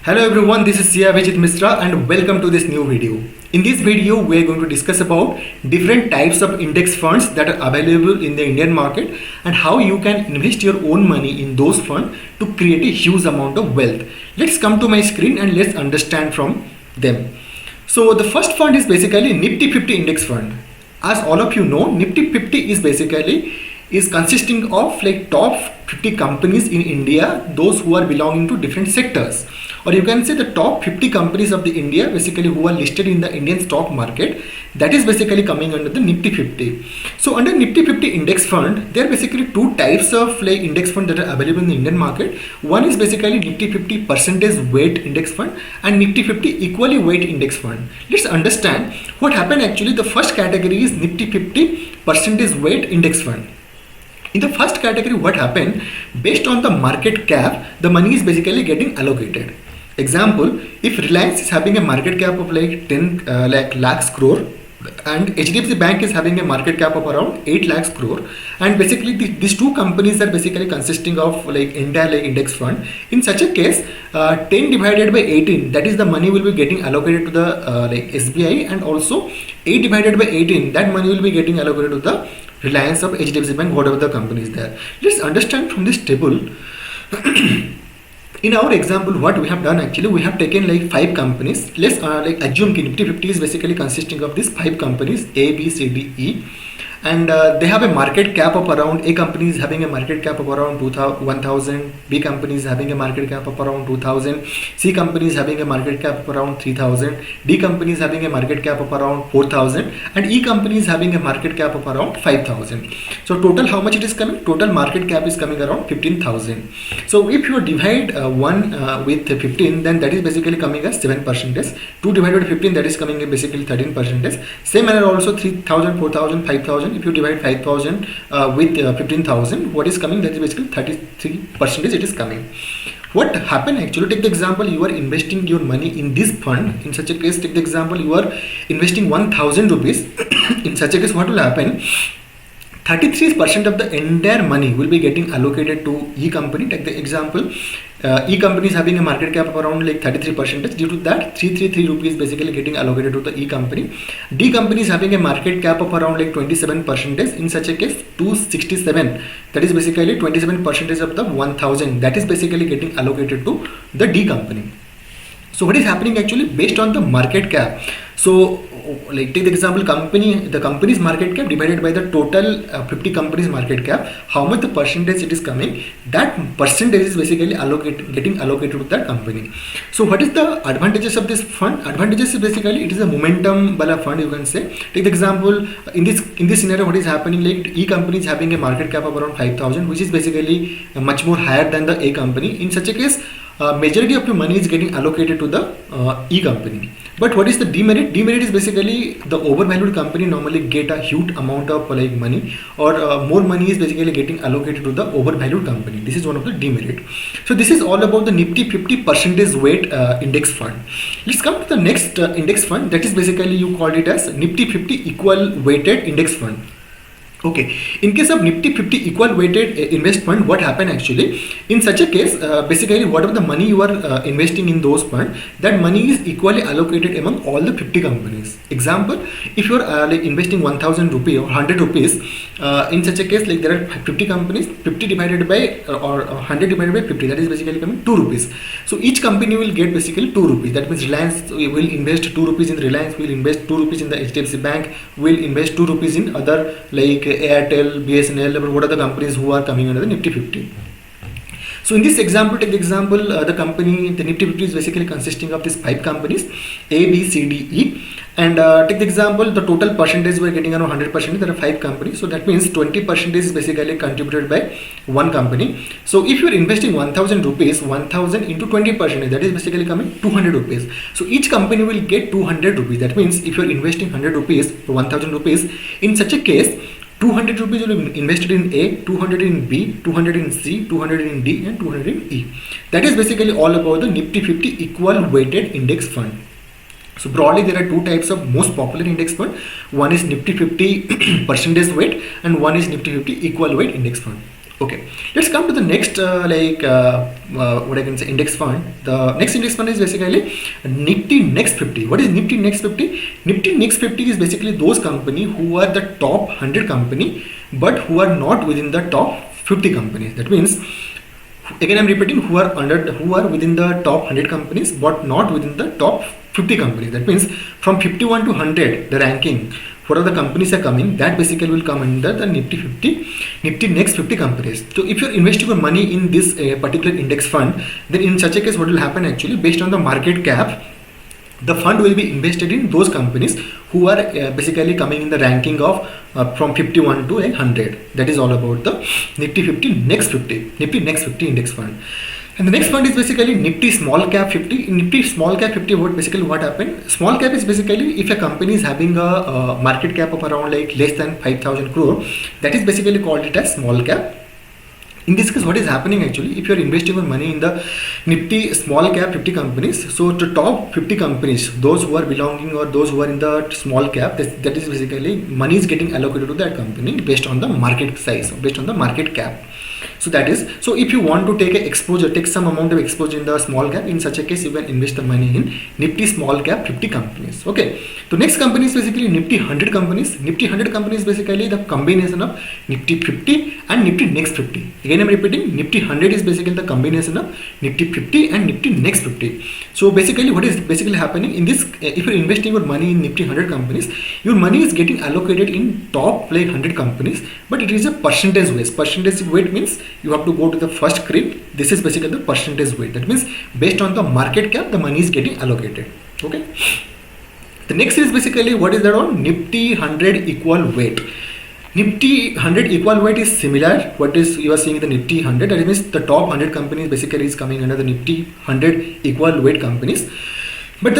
Hello everyone, this is Sia Vijit Misra and welcome to this new video. In this video, we are going to discuss about different types of index funds that are available in the Indian market and how you can invest your own money in those funds to create a huge amount of wealth. Let's come to my screen and let's understand from them. So the first fund is basically Nifty 50 index fund. As all of you know, Nifty 50 is consisting of like top 50 companies in India, those who are belonging to different sectors, or you can say the top 50 companies of the India basically who are listed in the Indian stock market. That is basically coming under the Nifty 50. So under Nifty 50 index fund, there are basically two types of like index fund that are available in the Indian market. One is basically Nifty 50 percentage weight index fund and Nifty 50 equally weight index fund. Let's understand what happened actually. The first category is Nifty 50 percentage weight index fund. In the first category, what happened, based on the market cap, the money is basically getting allocated. Example, if Reliance is having a market cap of like 10 lakhs crore and HDFC Bank is having a market cap of around 8 lakhs crore, and basically these two companies are basically consisting of like entire like index fund. In such a case, 10 divided by 18, that is the money will be getting allocated to the like SBI, and also 8 divided by 18, that money will be getting allocated to the Reliance of HDFC Bank, whatever the company is there. Let's understand from this table. In our example, what we have done actually, we have taken like 5 companies. Let's like assume Nifty 50 is basically consisting of these 5 companies A, B, C, D, E, and they have a market cap of around, A company is having a market cap of around 1,000, B company is having a market cap of around 2,000, C company is having a market cap of around 3,000, D company is having a market cap of around 4,000, and E company is having a market cap of around 5,000. So total how much it is coming? Total market cap is coming around 15,000. So if you divide 1 with 15, then that is basically coming as 7%. 2 divided by 15, that is coming as basically 13%. Same manner also 3,000, 4,000, 5,000. If you divide 5,000 with 15,000, what is coming? That is basically 33% it is coming. What happened actually, take the example, you are investing your money in this fund. In such a case, take the example, you are investing 1,000 rupees. In such a case, what will happen? 33% of the entire money will be getting allocated to E company. Take the example, E company is having a market cap of around like 33%. Due to that, 333 rupees basically getting allocated to the E company. D company is having a market cap of around like 27%. In such a case, 267, that is basically 27% of the 1,000, that is basically getting allocated to the D company. So what is happening actually, based on the market cap? So like take the example, the company's market cap divided by the total 50 companies market cap, how much the percentage it is coming, that percentage is basically getting allocated to that company. So what is the advantages of this fund? Advantages is basically it is a momentum bala fund, you can say. Take the example, in this scenario, what is happening, like E company is having a market cap of around 5,000, which is basically much more higher than the A company. In such a case, majority of your money is getting allocated to the E company. But what is the demerit? Demerit is basically the overvalued company normally get a huge amount of like money, or more money is basically getting allocated to the overvalued company. This is one of the demerit. So this is all about the Nifty 50 percentage weight index fund. Let's come to the next index fund, that is basically you called it as Nifty 50 equal weighted index fund. Okay, in case of Nifty 50 equal weighted invest fund, what happened actually? In such a case, basically whatever the money you are investing in those funds, that money is equally allocated among all the 50 companies. Example, if you are like investing 1,000 rupees or 100 rupees, in such a case, like there are 50 companies, 50 divided by or 100 divided by 50, that is basically coming 2 rupees. So each company will get basically 2 rupees. That means Reliance will invest 2 rupees in Reliance, will invest 2 rupees in the HDFC Bank, will invest 2 rupees in other like Airtel, BSNL, what are the companies who are coming under the Nifty 50. So in this example, take the example, the Nifty 50 is basically consisting of these 5 companies, A, B, C, D, E, and take the example, the total percentage we are getting around 100%, there are 5 companies, so that means 20% is basically contributed by one company. So if you are investing 1,000 rupees, 1,000 into 20%, that is basically coming 200 rupees. So each company will get 200 rupees. That means if you are investing 100 rupees for 1,000 rupees, in such a case, 200 rupees will be invested in A, 200 in B, 200 in C, 200 in D, and 200 in E. That is basically all about the Nifty 50 equal weighted index fund. So broadly, there are two types of most popular index fund. One is Nifty 50 percentage weight, and one is Nifty 50 equal weight index fund. Okay, let's come to the next what I can say index fund. The next index fund is basically Nifty Next 50. What is Nifty Next 50? Nifty Next 50 is basically those company who are the top 100 company but who are not within the top 50 companies. That means, again I'm repeating, who are within the top 100 companies but not within the top 50 companies. That means from 51 to 100 the ranking, what are the companies are coming, that basically will come under the Nifty 50, Nifty Next 50 companies. So if you're investing your money in this particular index fund, then in such a case what will happen actually, based on the market cap, the fund will be invested in those companies who are basically coming in the ranking of from 51 to 100. That is all about the Nifty 50 Next 50, Nifty Next 50 index fund. And the next fund is basically Nifty Small Cap 50. In Nifty Small Cap 50, what happened? Small cap is basically if a company is having a market cap of around like less than 5,000 crore, that is basically called it as small cap. In this case, what is happening actually, if you are investing your money in the Nifty Small Cap 50 companies, so the top 50 companies, those who are belonging or those who are in the small cap, that is basically money is getting allocated to that company based on the market size, based on the market cap. So that is, so if you want to take a exposure, take some amount of exposure in the small cap, in such a case you can invest the money in Nifty Small Cap 50 companies. Okay, so next company is basically Nifty 100 companies. Nifty 100 companies basically the combination of Nifty 50 and Nifty Next 50. Again I'm repeating, Nifty 100 is basically the combination of Nifty 50 and Nifty Next 50. So basically what is basically happening in this, if you're investing your money in Nifty 100 companies, your money is getting allocated in top like 100 companies, but it is a percentage weight. Percentage weight means you have to go to the first screen. This is basically the percentage weight. That means based on the market cap, the money is getting allocated. Okay. The next is basically what is that on Nifty 100 equal weight. Nifty 100 equal weight is similar. What is you are seeing the Nifty 100? That means the top 100 companies basically is coming under the Nifty 100 equal weight companies. But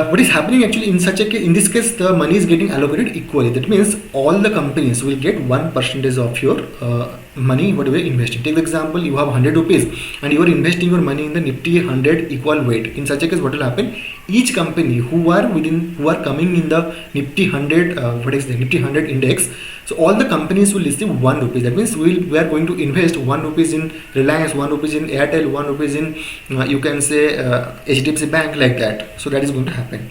what is happening actually in such a case, in this case, the money is getting allocated equally. That means all the companies will get 1% of your money whatever you invested. Take the example, you have 100 rupees and you are investing your money in the Nifty 100 equal weight. In such a case, what will happen? Each company who are coming in the Nifty 100, Nifty 100 index. So all the companies will receive 1 rupee. That means we are going to invest 1 rupees in Reliance, 1 rupees in Airtel, 1 rupees in you can say HDFC Bank, like that. So that is going to happen.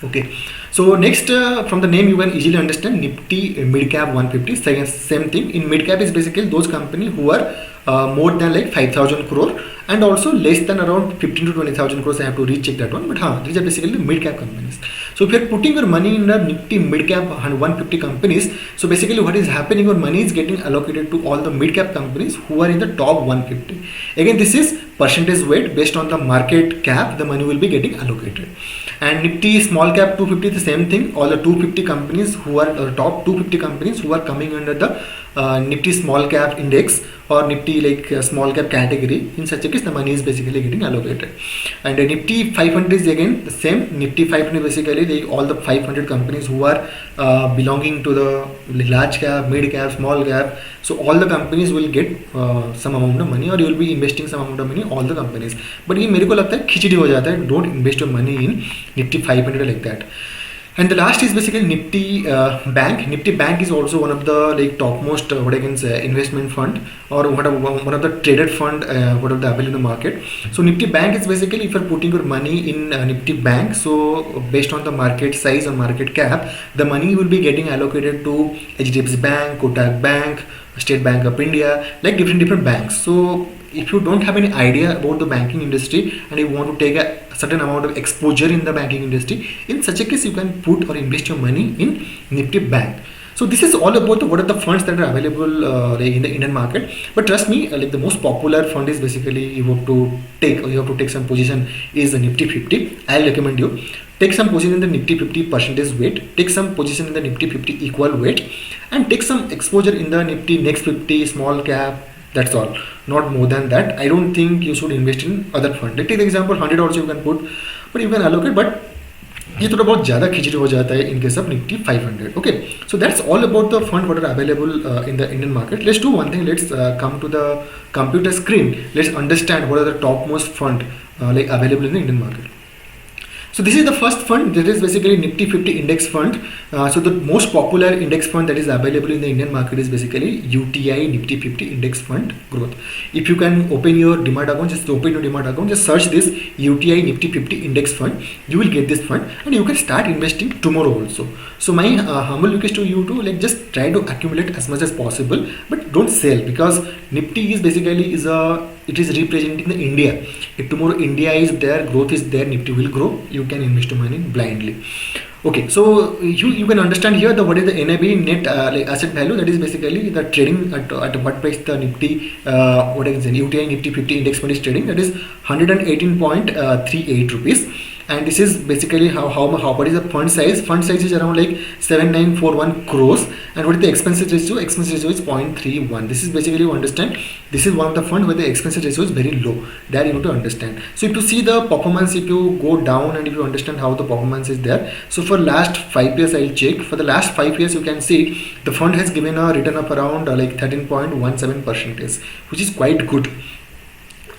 Okay, so next from the name you can easily understand Nifty Mid Cap 150. Same thing, in mid cap is basically those companies who are more than like 5,000 crore and also less than around 15 to 20,000 crores. I have to recheck that one, but these are basically mid cap companies. So if you are putting your money in the Nifty mid cap 150 companies, so basically what is happening, your money is getting allocated to all the mid cap companies who are in the top 150. Again, this is percentage weight based on the market cap, the money will be getting allocated. And Nifty small cap 250 is the same thing. All the 250 companies who are top 250 companies who are coming under the Nifty small cap index or Nifty like small cap category. In such a case, the money is basically getting allocated. And Nifty 500 is again the same. Nifty 500 basically all the 500 companies who are belonging to the large cap, mid cap, small cap. So all the companies will get some amount of money, or you will be investing some amount of money, all the companies. But ये मेरे को लगता है खिचड़ी हो जाता है. Don't invest your money in Nifty 500 like that. And the last is basically Nifty Bank. Nifty Bank is also one of the like topmost what I can say investment fund, or one of the traded fund what are the available in the market. So Nifty Bank is basically if you're putting your money in Nifty Bank, so based on the market size or market cap, the money will be getting allocated to HDFC Bank, Kotak Bank, State Bank of India, like different banks. So if you don't have any idea about the banking industry and you want to take a certain amount of exposure in the banking industry, in such a case you can put or invest your money in Nifty Bank. So this is all about what are the funds that are available in the Indian market. But trust me, like the most popular fund is basically you have to take some position is the Nifty 50. I'll recommend you take some position in the Nifty 50 percentage weight, take some position in the Nifty 50 equal weight, and take some exposure in the Nifty Next 50 small cap. That's all, not more than that. I don't think you should invest in other fund. Like take the example 100 also you can put, but you can allocate, but ये थोड़ा बहुत ज़्यादा खिचड़ी हो जाता है in case of Nifty 500. Okay, so that's all about the fund what are available in the Indian market. Let's do one thing. Let's come to the computer screen. Let's understand what are the topmost fund like available in the Indian market. So this is the first fund. This is basically Nifty 50 index fund. So the most popular index fund that is available in the Indian market is basically UTI Nifty 50 index fund growth. If you can open your Demat account, just open your Demat account, just search this UTI Nifty 50 index fund. You will get this fund and you can start investing tomorrow also. So my humble request to you to like just try to accumulate as much as possible, but don't sell, because Nifty is basically it is representing the India. If tomorrow India is there, growth is there, Nifty will grow. You can invest your money blindly. Okay, so you can understand here what is the NAV, net like asset value. That is basically the trading at what price the Nifty what is the UTI Nifty 50 index fund is trading. That is 118.38 rupees. And this is basically how what is the fund size. Fund size is around like 7941 crores, and what is the expenses ratio? Expense ratio is 0.31. This is basically, you understand, this is one of the fund where the expense ratio is very low. That you need to understand. So if you see the performance, if you go down and if you understand how the performance is there, so for last 5 years I'll check. For the last 5 years you can see the fund has given a return of around like 13.17%, which is quite good.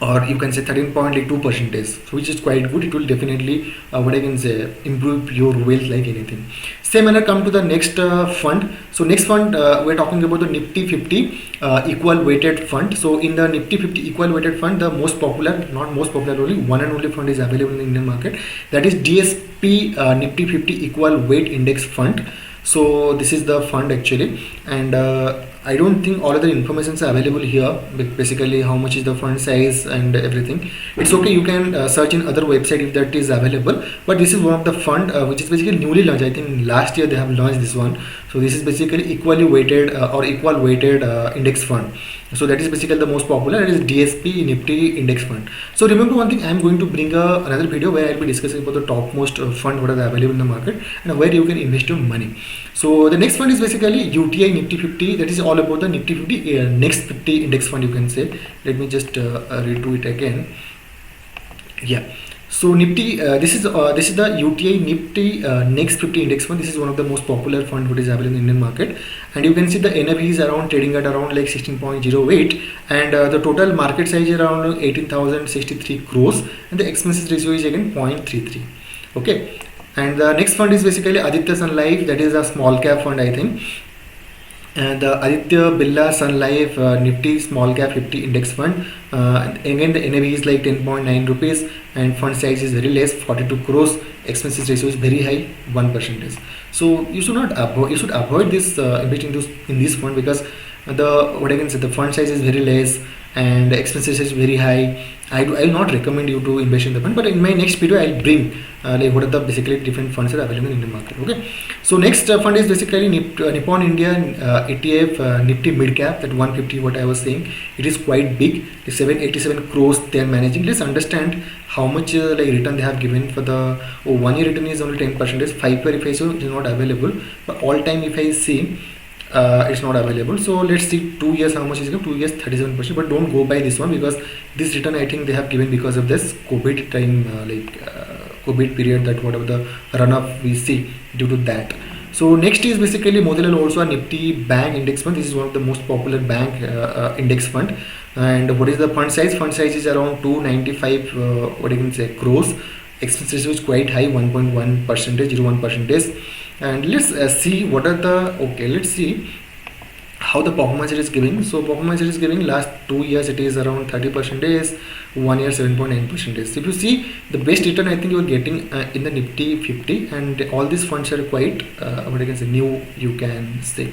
Or you can say 13.2%, which is quite good. It will definitely what I can say, improve your wealth like anything. Same manner come to the next fund. So next fund we're talking about the Nifty 50 equal weighted fund. So in the Nifty 50 equal weighted fund, the most popular, not most popular, only one and only fund is available in the Indian market. That is DSP Nifty 50 equal weight index fund. So this is the fund actually, and I don't think all other informations are available here. Basically how much is the fund size and everything. It's okay, you can search in other website if that is available, but this is one of the fund which is basically newly launched. I think last year they have launched this one. So this is basically equally weighted or equal weighted index fund. So that is basically the most popular. It is DSP Nifty index fund. So remember one thing, I am going to bring another video where I will be discussing about the topmost fund what are available in the market and where you can invest your money. So the next fund is basically UTI Nifty 50. That is all about the Nifty 50 next 50 index fund, you can say. Let me just redo it again. Yeah. So Nifty, this is the UTI Nifty next 50 index fund. This is one of the most popular fund what is available in the Indian market, and you can see the NAV is around trading at around like 16.08, and the total market size is around 18,063 crores, and the expenses ratio is again 0.33. Okay, and the next fund is basically Aditya Sun Life. That is a small cap fund, I think. And the Aditya Birla Sun Life Nifty Small Cap 50 Index Fund. Again, the NAV is like 10.9 rupees, and fund size is very less, 42 crores. Expenses ratio is very high, 1%. So you should not avoid. You should avoid this investing in this fund, because the fund size is very less and the expenses is very high. I will not recommend you to invest in the fund, but in my next video I'll bring like what are the basically different funds are available in the market. Okay, so next fund is basically Nippon India ETF Nifty Mid Cap, that 150 what I was saying. It is quite big. It's 787 crores they are managing. Let's understand how much like return they have given. For the 1 year return is only 10%. 5 year if I so it is not available, but all time if I see it's not available. So let's see 2 years how much is given. 2 years 37%, but don't go by this one, because this return I think they have given because of this COVID time COVID period, that whatever the run up we see due to that. So next is basically Motilal also a Nifty Bank Index Fund. This is one of the most popular bank index fund. And what is the fund size? Fund size is around 295 what you can say crores. Expenses is quite high, 1.1%, 0.1%. And let's see what are the let's see how the performance it is giving. So performance it is giving last 2 years it is around 30%, 1 year 7.9%. If you see the best return I think you are getting in the Nifty 50, and all these funds are quite what I can say new, you can say.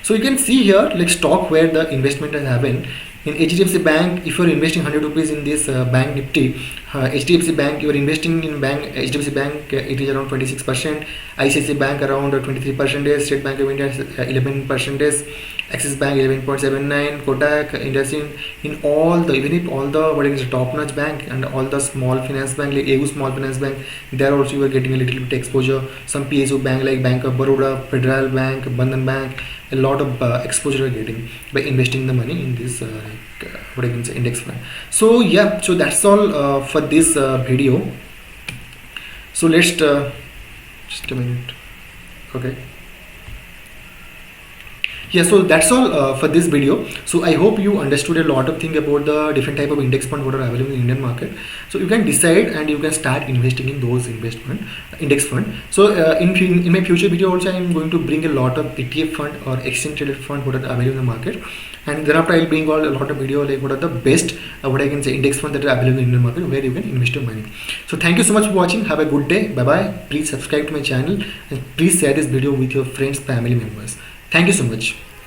So you can see here like stock where the investment has happened. In HDFC Bank, if you are investing 100 rupees in this Bank Nifty, HDFC Bank, you are investing in HDFC Bank, it is around 26%, ICICI Bank around 23%, State Bank of India 11%, Axis Bank 11.79, Kotak, IndusInd, in all the, even if all the what is top notch bank and all the small finance bank like AU Small Finance Bank, there also you are getting a little bit exposure. Some PSU bank like Bank of Baroda, Federal Bank, Bandhan Bank, a lot of exposure you are getting by investing the money in this what I can say index fund. So yeah, so that's all for this video. So let's just a minute. Okay, Yeah, so that's all for this video. So I hope you understood a lot of things about the different type of index fund what are available in Indian market. So you can decide and you can start investing in those investment index fund. So in my future video also I am going to bring a lot of ETF fund or exchange traded fund what are available in the market, and thereafter I'll bring a lot of video like what are the best what I can say index fund that are available in Indian market where you can invest your money. So thank you so much for watching. Have a good day. Bye bye. Please subscribe to my channel and please share this video with your friends, family members. Thank you so much.